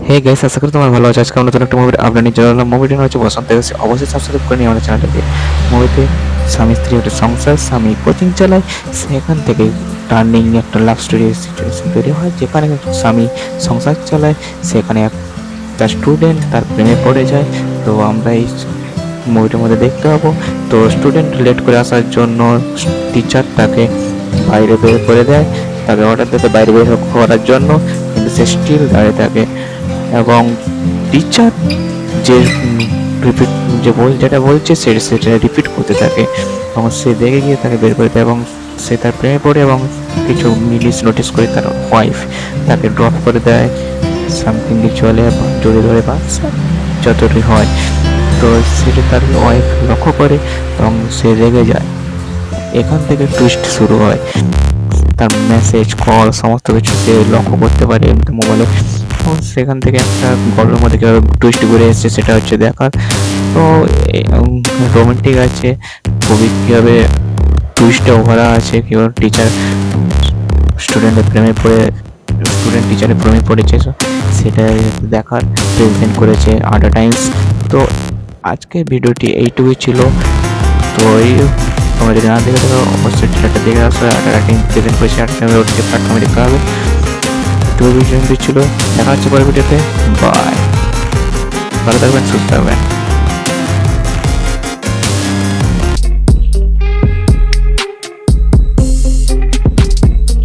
Hey guys, আশা করি তোমার ভালো আছে। আজকে আমরা নতুন একটা মুভির আপডেট নিয়ে চলে এলাম। মুভিটা হচ্ছে বসন্ত গেছে। অবশ্যই সাবস্ক্রাইব করে নিই আমাদের চ্যানেলটাকে। মুভিতে স্বামী স্ত্রী একটা সংসার, স্বামী কোচিং চালায়, সেখান থেকে টার্নিং একটা লাভ স্টোরি সিচুয়েশন তৈরি হয়, যেখানে স্বামী সংসার চালায়, সেখানে একটা স্টুডেন্ট তার প্রেমে পড়ে যায়। তো আমরা এই মুভিটার মধ্যে দেখতে পাবো। তো স্টুডেন্ট লেট করে আসার জন্য টিচার তাকে বাইরে বের করে দেয়, তাকে অর্ডার দিতে বাইরে বের করার জন্য, কিন্তু সে স্টিল দাঁড়িয়ে থাকে। এবং টিচার যে রিপিট যেটা বলছে সেটা রিপিট করতে থাকে, এবং সে দেখে গিয়ে তাকে বের করে দেয় এবং সে তার প্রেমে পড়ে। এবং কিছু মিনিস নোটিস করে তার ওয়াইফ তাকে ড্রপ করে দেয় সামথিং রিচুয়ালে জড়িয়ে ধরে, বা যতটি হয়। তো সেটা তার ওয়াইফ লক্ষ্য করে এবং সে রেগে যায়। এখান থেকে টুইস্ট শুরু হয়। তার মেসেজ কল সমস্ত কিছু সে লক্ষ্য করতে পারে মোবাইলে। এবং সেখান থেকে একটা গল্পের মধ্যে কীভাবে টুইস্ট ঘুরে এসছে সেটা হচ্ছে দেখার। তো রোমান্টিক আছে খুবই, কীভাবে টুইস্টে ভরা আছে, কীভাবে টিচার স্টুডেন্টের প্রেমে পড়ে স্টুডেন্ট টিচারের প্রেমে পড়েছে, সেটা দেখার প্রেজেন্ট করেছে আডা টাইমস। তো আজকের ভিডিওটি এইটুকুই ছিল। তো এই তোমরা যদি না দেখে থাকো অবশ্যই ট্রেলারটা দেখে আসো। আডা টাইম প্রেজেন্ট করেছে, আডা টাইমের ওটিটি প্ল্যাটফর্মে দেখতে হবে। তো ভিডিও ছিল, দেখা হচ্ছে পরের ভিডিওতে। বাই, ভালো থাকবেন, সুস্থ থাকবেন।